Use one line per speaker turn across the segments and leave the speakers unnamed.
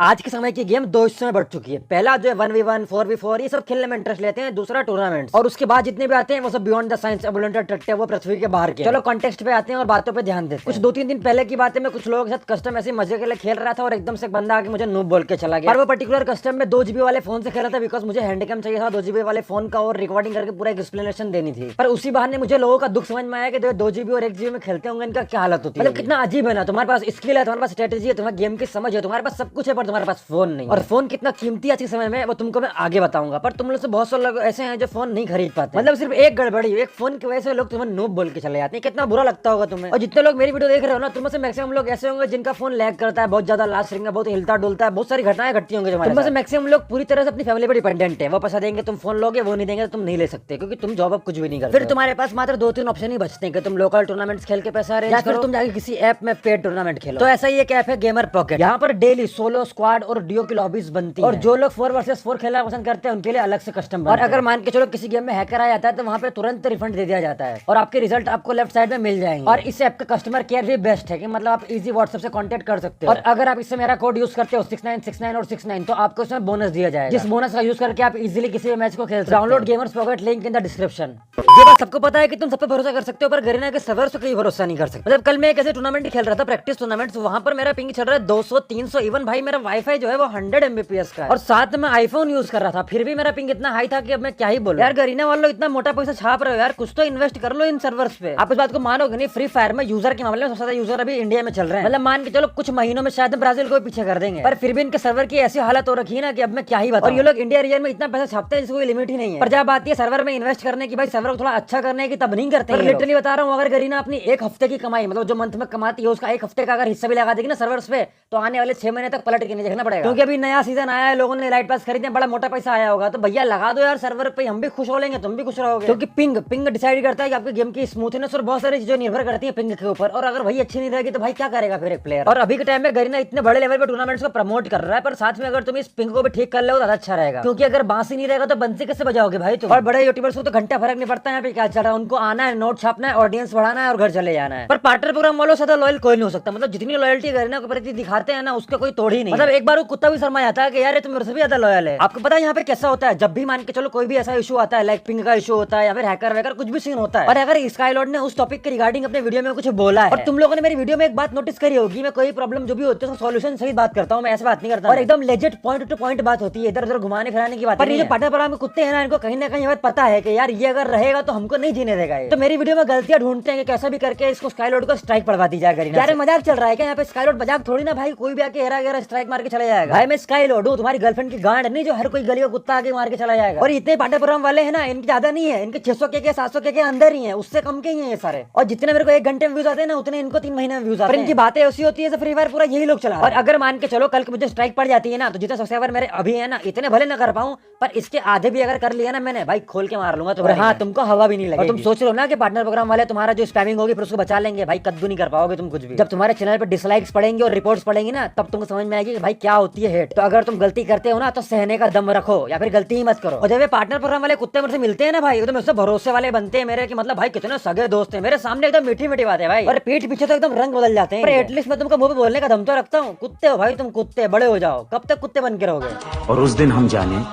आज के समय की गेम दो हिस्सों में बढ़ चुकी है। पहला जो है 1v1 4v4 ये सब खेलने में इंटरेस्ट लेते हैं। दूसरा टूर्नामेंट, और उसके बाद जितने भी आते हैं वो सब बियॉन्ड द साइंस एबुलेंटेड टट्टे, वो पृथ्वी के बाहर के। चलो कॉन्टेक्स्ट पे आते हैं और बातों पे ध्यान देते हैं। कुछ 2-3 दिन पहले की बात है, मैं कुछ लोगों के साथ कस्टम ऐसे मजे के लिए खेल रहा था और एकदम से बंदा आके मुझे नूब बोल के चला गया। और वो पर्टिकुलर कस्टम में 2 GB वाले फोन से खेला था, बिकॉज मुझे हैंडकैम चाहिए था 2 GB वाले फोन का और रिकॉर्डिंग करके पूरा एक्सप्लेनेशन देनी थी। पर उसी बहाने मुझे लोगों का दुख समझ में आया कि 2 GB और 1 GB में खेलते होंगे, इनका क्या हालत होती है। मतलब कितना अजीब है ना, तुम्हारे पास स्किल है, तुम्हारे पास स्ट्रेटेजी है, तुम्हारे गेम की समझ है, तुम्हारे पास सब कुछ है, पर तुम्हारे पास फोन नहीं। और फोन कितना कीमती आज के समय में वो तुमको मैं आगे बताऊंगा। पर तुम लोग से बहुत से लोग ऐसे हैं जो फोन नहीं खरीद पाते। मतलब सिर्फ एक गड़बड़ी, एक फोन की वजह से लोग तुम्हें नूब बोल के चले जाते हैं। कितना बुरा लगता होगा तुम्हें। और जितने लोग मेरी वीडियो देख रहे हो ना, तुम में से मैक्सिमम लोग ऐसे होंगे जिनका फोन लैग करता है, बहुत ज्यादा लास्ट रिंग में बहुत हिलता डुलता है, बहुत सारी घटनाएं घटती होंगी। तुम में से मैक्सिमम लोग पूरी तरह से अपनी फैमिली पर डिपेंडेंट है। वो पैसा देंगे तुम फोन लोगे, वो नहीं देंगे तो तुम नहीं ले सकते, क्योंकि तुम जॉब अब कुछ भी नहीं करते। फिर तुम्हारे पास मात्र 2-3 ऑप्शन ही बचते हैं कि तुम लोकल टूर्नामेंट्स खेल के पैसा अरेंज करो, तुम जाके किसी ऐप में पेड टूर्नामेंट खेलो। तो ऐसा ही एक ऐप है गेमर पॉकेट। यहाँ पर डेली सोलो, स्क्वाड और डियो की लॉबीज बनती है। और जो लोग 4 vs 4 खेलना पसंद करते हैं उनके लिए अलग से कस्टम बनते हैं। और अगर मान के चलो किसी गेम में हैकर आ जाता है तो वहाँ पे तुरंत रिफंड दे दिया जाता है और आपके रिजल्ट आपको लेफ्ट साइड में मिल जाएंगे। और इस ऐप का कस्टमर केयर भी बेस्ट है कि मतलब आप इजी व्हाट्सएप से कांटेक्ट कर सकते हो। और अगर आप इससे मेरा कोड यूज करते हो 6969 और 69 तो आपको इसमें बोनस दिया जाएगा, जिस बोनस का यूज करके आप इजीली किसी भी मैच को खेल सकते हो। Download gamers pocket, link in the description. ये बात सबको पता है कि तुम सब पे भरोसा कर सकते हो, पर गरीना के सर्वर से कोई भरोसा नहीं कर सकते। मतलब कल मैं एक ऐसे टूर्नामेंट खेल रहा था, प्रैक्टिस टूर्नामेंट, वहां पर मेरा पिंग चल रहा है 200 300, इवन भाई मेरा वाईफाई जो है वो 100 Mbps का है और साथ में आईफोन यूज कर रहा था, फिर भी मेरा पिंग इतना हाई था कि अब मैं क्या ही बोलूं। यार गरीना वालों इतना मोटा पैसा छाप रहे हो यार, कुछ तो इन्वेस्ट कर लो इन सर्वर्स पे। आप इस बात को मानोगे नहीं, फ्री फायर में यूजर के मामले में सबसे ज्यादा यूजर अभी इंडिया में चल रहे हैं। मतलब मान के चलो कुछ महीनों में शायद ब्राजील को पीछे कर देंगे, पर फिर भी इनके सर्वर की ऐसी हालत हो रखी है ना कि अब मैं क्या ही बताऊं। और ये लोग इंडिया रीजन में इतना पैसा छापते हैं जिसको कोई लिमिट ही नहीं है। पर जब बात है सर्वर में इन्वेस्ट करने की, भाई सर्वर को थोड़ा अच्छा करने की, तब नहीं करते हैं। लिटरली बता रहा हूँ, अगर गरीना अपनी एक हफ्ते की कमाई, मतलब जो मंथ में कमाती है उसका एक हफ्ते का अगर हिस्सा भी लगा देगी ना सर्वर्स पे, तो आने वाले 6 महीने तक पलट के नहीं देखना पड़ेगा। क्योंकि अभी नया सीजन आया है, लोगों ने लाइट पास खरीदे, बड़ा मोटा पैसा आया होगा, तो भैया लगा दो यार सर्वर पे, हम भी खुश हो लेंगे, तुम भी खुश रहोगे। क्योंकि पिंग डिसाइड करता है कि आपके गेम की स्मूथनेस और बहुत सारी चीजें निर्भर करती है पिंग के ऊपर। और अगर वही अच्छी नहीं रहेगी तो भाई क्या करेगा फिर एक प्लेयर। और अभी के टाइम में गरीना इतने बड़े लेवल पे टूर्नामेंट्स को प्रमोट कर रहा है, पर साथ में अगर तुम इस पिंग को भी ठीक कर लो तो अच्छा रहेगा। क्योंकि अगर बांसी नहीं रहेगा तो बंसी कैसे बजाओगे भाई तुम। और बड़े यूट्यूबर्स को तो घंटा फर्क नहीं पड़ता है यहाँ पे क्या चल रहा है, उनको आना है, नोट छापना है, ऑडियंस बढ़ाना है और घर चले जाना है। पर पार्टनर प्रोग्राम वालों से ज्यादा लॉयल कोई नहीं हो सकता। मतलब जितनी लॉयल्टी गरीना के प्रति दिखाते हैं ना, उसका कोई तोड़ ही नहीं। मतलब एक बार वो कुत्ता भी शर्मा जाता है कि यार ये तुम मेरे से भी ज्यादा लॉयल है। आपको पता है यहाँ पे कैसा होता है, जब भी मान के चलो कोई भी ऐसा इशू आता है, लाइक पिंग का इशू होता है या फिर हैकर वैकर कुछ भी सीन होता है, और अगर स्काईलॉर्ड ने उस टॉपिक के रिगार्डिंग अपने वीडियो में कुछ बोला है, और तुम लोगों ने मेरी वीडियो में एक बात नोटिस करी होगी, मैं कोई प्रॉब्लम जो भी होती है उसका सॉल्यूशन सही बात करता हूँ, मैं ऐसे बात नहीं करता। और एकदम लेजिट पॉइंट टू पॉइंट बात होती है, इधर उधर घुमाने फिराने की बात। पर ये जो पार्टनर प्रोग्राम के कुत्ते हैं ना, इनको कहीं ना कहीं बात पता है कि यार ये अगर रहेगा तो हमको नहीं जीने देगा। तो मेरी वीडियो में गलतियां ढूंढते हैं कि कैसा भी करके इसको स्काईलॉर्ड को स्ट्राइक पड़वा दी जाएगा। यार मजाक चल रहा है क्या यहाँ पे? स्काईलॉर्ड मजाक थोड़ी ना भाई, कोई भी आके हेरा गेरा स्ट्राइक मार के चला जाएगा। भाई मैं स्काईलॉर्ड हूँ, तुम्हारी गर्लफ्रेंड की गांड नहीं जो हर कोई गली का कुत्ता आके मार के चला जाएगा। और इतने पार्टनर प्रोग्राम वाले हैं ना, इनके ज्यादा नहीं है, इनके 600 के 700 के अंदर ही है, उससे कम के ही है ये सारे। और जितने मेरे को 1 घंटे में व्यूज आते हैं ना, उतने इनको 3 महीने में व्यूज आते हैं। इनकी बातें ऐसी होती है फ्री फायर पूरा यही लोग चला। और अगर मान के चलो कल को मुझे स्ट्राइक पड़ जाती है ना, तो जितने सब्सक्राइबर मेरे अभी है ना, इतने भले ना कर पाऊं, पर इसके आधे भी अगर कर लिया ना मैंने, भाई खोल के मार लूंगा। तो हाँ, तुमको हवा भी नहीं लगेगी। तुम सोच रहे हो ना कि पार्टनर प्रोग्राम वाले तुम्हारा जो स्पैमिंग होगी फिर उसको बचा लेंगे, भाई कद्दू नहीं कर पाओगे तुम कुछ भी। जब तुम्हारे चैनल पे डिसलाइक्स पड़ेंगे और रिपोर्ट्स पड़ेंगी ना, तब तुमको समझ में आएगी कि भाई क्या होती है हेट। तो अगर तुम गलती करते हो ना तो सहने का दम रखो, या फिर गलती ही मत करो। और जब ये पार्टनर प्रोग्राम वाले कुत्ते मुझसे मिलते हैं ना भाई, तो मुझसे भरोसे वाले बनते हैं मेरे, कि मतलब भाई कितने सगे दोस्त हैं, मेरे सामने एकदम मीठी मीठी बात है भाई, और पीठ पीछे तो एकदम रंग बदल जाते हैं। पर एटलीस्ट मैं तुमको मुंह पे बोलने का दम तो रखता हूँ। कुत्ते हो भाई तुम, कुत्ते बड़े हो जाओ, कब तक कुत्ते बन के रहोगे।
और उस दिन हम जाने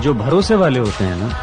जो भरोसे वाले होते हैं ना,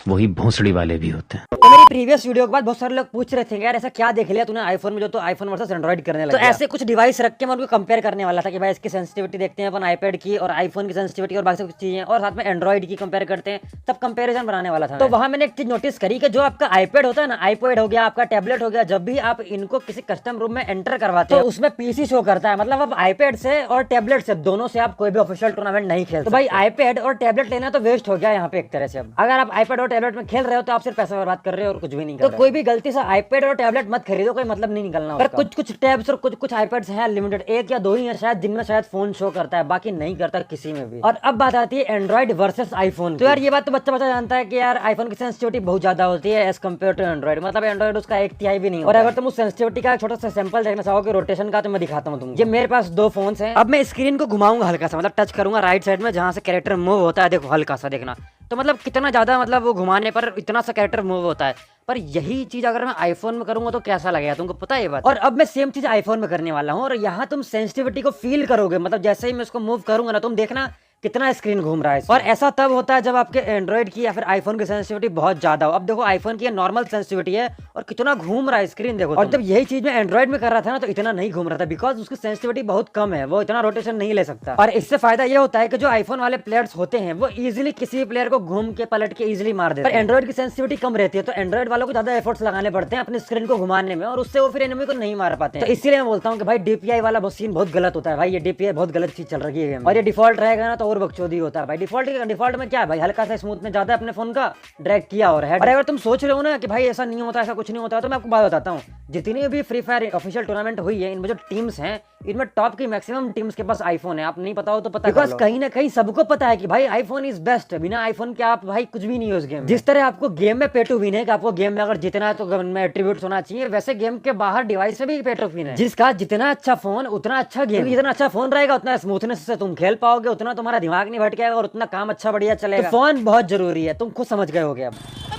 वही भोंसड़ी वाले भी होते हैं।
तो मेरी प्रीवियस वीडियो के बाद बहुत सारे लोग पूछ रहे थे यार ऐसा क्या देख लिया तूने आईफोन में, जो तो आईफोन वर्सेस एंड्रॉइड करने लगा। तो ऐसे कुछ डिवाइस रख के मैं उनको कंपेयर करने वाला था कि भाई इसकी सेंसिटिविटी देखते हैं अपन आईपैड की और आईफोन की सेंसिटिविटी और बाकी कुछ चीजें, और साथ में एंड्रॉइड की कंपेयर करते हैं, तब कंपेरिजन बनाने वाला था। तो वहां मैंने एक चीज नोटिस करी कि जो आपका आईपैड होता है ना, आईपैड हो गया, आपका टैबलेट हो गया, जब भी आप इनको किसी कस्टम रूम में एंटर करवाते हो तो उसमें पीसी शो करता है। मतलब आप आईपैड से और टैबलेट से दोनों से आप कोई भी ऑफिशियल टूर्नामेंट नहीं खेल। तो भाई आईपैड और टैबलेट लेना तो वेस्ट हो गया यहाँ पे एक तरह से। अब अगर आप आईपैड और टैबलेट में खेल रहे हो तो आप सिर्फ पैसा बर्बाद कर रहे हो और कुछ भी नहीं कर रहे। तो कोई भी गलती से आईपैड और टैबलेट मत खरीदो, कोई मतलब नहीं निकलना। पर कुछ टैब्स और कुछ आईपैड्स हैं लिमिटेड, 1 या 2 ही है शायद, जिनमें शायद फोन शो करता है, बाकी नहीं करता किसी में भी। और अब बात आती है एंड्रॉइड वर्सेस आईफोन। तो यार ये बात तो बच्चा जानता है कि यार आईफोन की सेंसिटिविटी बहुत ज्यादा होती है एज कम्पेयर टू एंड्रॉइड। मतलब एंड्रॉइड उसका 1/3 भी नहीं। और अगर तुम उस सेंसिटिविटी का छोटा सा सैंपल देखना चाहोगे रोटेशन का, तो मैं दिखाता हूँ तुमको। ये मेरे पास 2 फोन हैं। अब मैं स्क्रीन को घुमाऊंगा हल्का सा, मतलब टच करूंगा राइट साइड में जहां से कैरेक्टर मूव होता है, देखो हल्का सा देखना, तो मतलब कितना ज्यादा मतलब वो घुमाने पर इतना सा कैरेक्टर मूव होता है। पर यही चीज अगर मैं आईफोन में करूंगा तो कैसा लगेगा, तुमको पता है ये बात। और अब मैं सेम चीज आईफोन में करने वाला हूँ, और यहाँ तुम सेंसिटिविटी को फील करोगे। मतलब जैसे ही मैं इसको मूव करूंगा ना, तुम देखना कितना स्क्रीन घूम रहा है। और ऐसा तब होता है जब आपके एंड्रॉइड की या फिर आईफोन की सेंसिटिविटी बहुत ज्यादा हो। अब देखो आईफोन की नॉर्मल सेंसिटिविटी है और कितना घूम रहा है स्क्रीन, देखो। और जब यही चीज मैं एंड्रॉइड में कर रहा था ना, तो इतना नहीं घूम रहा था, बिकॉज उसकी सेंसिटिविटी बहुत कम है, वो इतना रोटेशन नहीं ले सकता। और इससे फायदा ये होता है कि जो आईफोन वाले प्लेयर्स होते हैं वो इजिली किसी भी प्लेयर को घूम के पलट के इजिली मार देते हैं। पर एंड्रॉइड की सेंसिटिविटी कम रहती है, तो एंड्रॉइड वालों को ज्यादा एफर्ट्स लगाने पड़ते हैं अपने स्क्रीन को घुमाने में, और उससे वो फिर एनिमी को नहीं मार पाते हैं। तो इसीलिए मैं बोलता हूँ कि भाई डीपीआई वाला सीन बहुत गलत होता है भाई। ये डीपीआई बहुत गलत चीज चल रही है, और ये डिफॉल्ट रहेगा ना तो और बकचोदी होता है भाई। डिफॉल्ट में क्या है भाई, हल्का सा स्मूथ ने ज्यादा अपने फोन का ड्रैग किया हो रहा है। और अगर तुम सोच रहे हो ना कि भाई ऐसा नहीं होता, ऐसा कुछ नहीं होता, तो मैं आपको बात बताता हूँ। जितनी भी फ्री फायर ऑफिशियल टूर्नामेंट हुई है, इनमें जो टीम्स हैं, इनमें टॉप की मैक्सिमम टीम्स के पास आईफोन है। आप नहीं पता हो तो पता, बिकॉज कहीं ना कहीं सबको पता है कि भाई आईफोन इज बेस्ट। बिना आईफोन के आप भाई कुछ भी नहीं हो उस गेम में। जिस तरह आपको गेम में पे टू विन है कि आपको गेम में अगर जितना है तो में एट्रीब्यूट्स होना चाहिए, वैसे गेम के बाहर डिवाइस में भी पे टू विन है। जिसका जितना अच्छा फोन उतना अच्छा गेम, जितना अच्छा फोन रहेगा उतना स्मूथनेस से तुम खेल पाओगे, उतना तुम्हारा दिमाग नहीं भटकेगा और उतना काम अच्छा बढ़िया चलेगा। तो फोन बहुत जरूरी है, तुम खुद समझ गए होगे। अब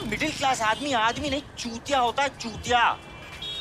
मिडिल क्लास आदमी नहीं चूतिया होता है, चूतिया।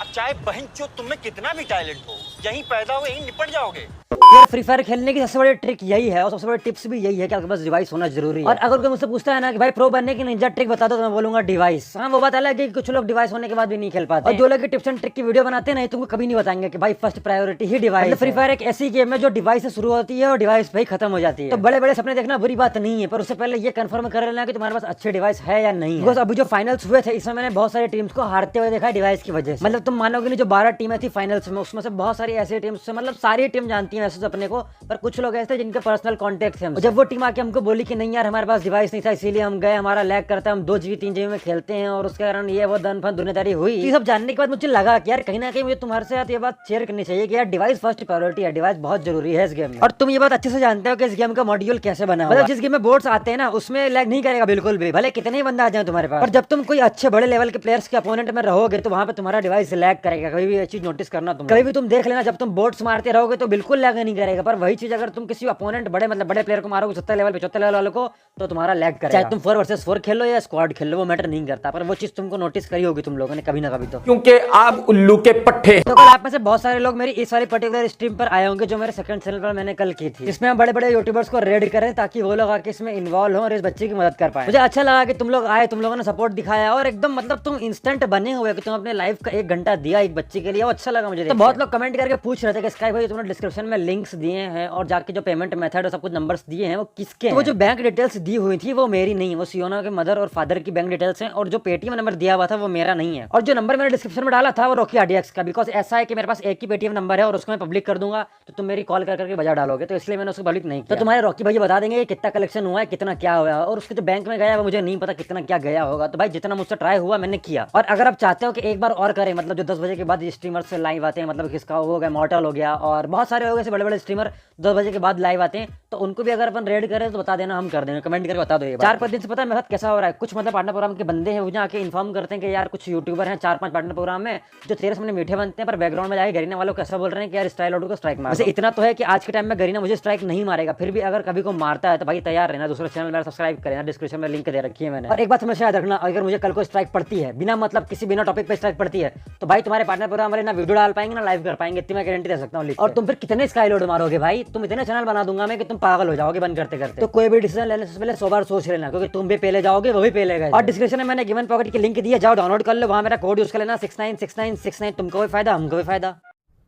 अब चाहे बहन चो तुम में कितना भी टैलेंट हो, यहीं पैदा हो यहीं निपट जाओगे।
यार फ्री फायर खेलने की सबसे बड़ी ट्रिक यही है, और सबसे बड़ी टिप्स भी यही है कि आपके पास डिवाइस होना जरूरी है। और अगर कोई मुझसे पूछता है ना कि भाई प्रो बनने की निंजा ट्रिक बता दो, तो मैं बोलूंगा डिवाइस। हाँ, वो बात अलग है कि कुछ लोग डिवाइस होने के बाद भी नहीं खेल पाते, और जो लोग टिप्स एंड ट्रिक की वीडियो बनाते हैं ना, तुमको कभी नहीं बताएंगे कि भाई फर्स्ट प्रायोरिटी ही डिवाइस। फ्री फायर एक ऐसी गेम है जो डिवाइस से शुरू होती है और डिवाइस पे ही खत्म हो जाती है। तो बड़े बड़े सपने देखना बुरी बात नहीं है, पर उससे पहले ये कंफर्म कर लेना कि तुम्हारे पास अच्छे डिवाइस है या नहीं है। अभी जो फाइनल्स हुए थे, इसमें मैंने बहुत सारी टीम्स को हारते हुए देखा है डिवाइस की वजह से। मतलब तुम मानोगे नहीं, जो 12 टीमें थी फाइनल्स में, उसमें से बहुत सारी ऐसी टीम्स से, मतलब सारी टीम जानती है वैसे अपने को, पर कुछ लोग ऐसे जिनके पर्सनल कॉन्टेक्ट है। जब वो टीम आके हमको बोली कि नहीं यार हमारे पास डिवाइस नहीं था, इसीलिए हम गए, हमारा लैग करता है, हम 2 GB 3 GB में खेलते हैं, और उसके कारण ये वो दन फन दुनियादारी हुई। ये सब जानने के बाद मुझे लगा कि यार कहीं ना कहीं मुझे तुम्हारे साथ ये बात शेयर करनी चाहिए कि यार डिवाइस फर्स्ट प्रायोरिटी है, डिवाइस बहुत जरूरी है इस गेम में। और तुम ये बात अच्छे से जानते हो कि इस गेम का मॉड्यूल कैसे बना है। मतलब जिस गेम में बोर्ड्स आते हैं ना, उसमें लैग नहीं करेगा बिल्कुल भी, भले कितने ही बंदा आ जाए तुम्हारे पास। और जब तुम कोई अच्छे बड़े लेवल के प्लेयर्स के अपोनेंट में रहोगे, तो वहां पे तुम्हारा डिवाइस लैग करेगा। कभी भी ये चीज नोटिस करना, तुम कभी भी तुम देख लेना, जब तुम बोर्ड्स मारते रहोगे तो बिल्कुल लैग नहीं करेगा। पर वही चीज अगर तुम किसी अपोनेंट बड़े प्लेयर को मारोगे 70 लेवल 75 लेवल वालों को, तो तुम्हारा लैग करेगा। चाहे तुम 4 वर्सेस 4 खेलो या स्क्वाड खेलो, वो मैटर नहीं करता। पर वो चीज तुमको नोटिस करी होगी तुम लोगों ने कभी ना कभी, तो
क्योंकि आप उल्लू के पट्टे।
तो कल आप में से बहुत सारे लोग मेरी इस वाली पर्टिकुलर स्ट्रीम पर आए होंगे जो मेरे सेकंड चैनल पर मैंने कल की थी, जिसमें हम बड़े बड़े यूट्यूबर्स को रेड करें ताकि वो लोग आके इसमें इन्वॉल्व हो और इस बच्चे की मदद कर पाए। मुझे अच्छा लगा कि तुम लोग आए, तुम लोगों ने सपोर्ट दिखाया, और एकदम मतलब तुम इंस्टेंट बने हुए कि तुम अपने लाइफ का 1 घंटा दिया एक बच्चे के लिए, वो अच्छा लगा मुझे। तो बहुत लोग कमेंट करके पूछ रहे थे कि स्काई भाई तुमने डिस्क्रिप्शन में लिंक्स दिए हैं और जाके जो पेमेंट मेथड और सब कुछ नंबर्स दिए हैं वो किसके हैं? वो जो बैंक डिटेल्स दी हुई थी वो मेरी नहीं है, वो सियोना के मदर और फादर की बैंक डिटेल्स हैं, और जो पेटीएम नंबर दिया हुआ था वो मेरा नहीं है। और जो नंबर मैंने डिस्क्रिप्शन में डाला था वो रॉकी आरडीएक्स का, बिकॉज ऐसा है कि मेरे पास एक ही पेटीएम नंबर है और उसको मैं पब्लिक कर दूंगा तो तुम मेरी कॉल करके बजा डालोगे, तो इसलिए मैंने उसको पब्लिक नहीं किया। तो तुम्हारे रॉकी भाई बता देंगे कितना कलेक्शन हुआ है, कितना क्या हुआ है, और उसके जो बैंक में गया वो मुझे नहीं पता कितना क्या गया होगा। तो भाई जितना मुझसे ट्राई हुआ मैंने किया। और अगर आप चाहते हो कि एक बार और करें, मतलब जो 10 बजे के बाद स्ट्रीमर से लाइव आते हैं, मतलब किसका हो गया मॉर्टल हो गया और बहुत सारे हो गए बड़े बड़े स्ट्रीमर 10 बजे के बाद लाइव आते हैं, तो उनको भी अगर अपन रेड करें तो बता देना, हम कर देंगे। कमेंट करके बता दो। 4-5 दिन से पता है मेरे साथ कैसा हो रहा है, कुछ मतलब पार्टनर प्रोग्राम के बंदे हैं, मुझे आके इन्फॉर्म करते हैं कि यार कुछ यूट्यूबर हैं 4-5 पार्टनर प्रोग्राम में जो तेरे सामने मीठे बनते हैं, पर बैकग्राउंड में जाके गरीना वालों को ऐसा बोल रहे हैं कि यार स्टाइल आउट को स्ट्राइक मार। वैसे इतना तो है कि आज के टाइम में गरीना मुझे स्ट्राइक नहीं मारेगा, फिर भी अगर कभी को मारता है तो भाई तैयार रहना, दूसरे चैनल मेरा सब्सक्राइब करें, डिस्क्रिप्शन में लिंक दे रखी है मैंने। और एक बात हमेशा याद रखना, अगर मुझे कल को स्ट्राइक पड़ती है बिना मतलब किसी बिना टॉपिक पे स्ट्राइक पड़ती है, तो भाई तुम्हारे पार्टनर प्रोग्राम वाले ना वीडियो डाल पाएंगे ना लाइव कर पाएंगे, इतनी मैं गारंटी दे सकता हूँ। और तुम फिर कितने स्काई लोड मारोगे भाई, तुम इतने चैनल बना दूंगा मैं कि तुम पागल हो जाओगे बंद करते करते। तो कोई भी डिसीजन लेने से पहले 100 बार सोच लेना, क्योंकि तुम भी पहले जाओगे वो भी पहले गए। और डिस्क्रिप्शन में मैंने गिवन पॉकेट की लिंक दी है, जाओ डाउनलोड कर लो, वहां मेरा कोड यूज कर लेना 696969, तुमको भी फायदा हमको भी फायदा।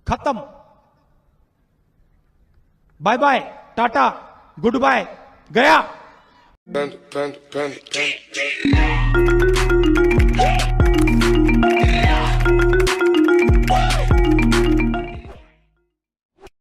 खत्म, bye bye, tata, good bye, गया।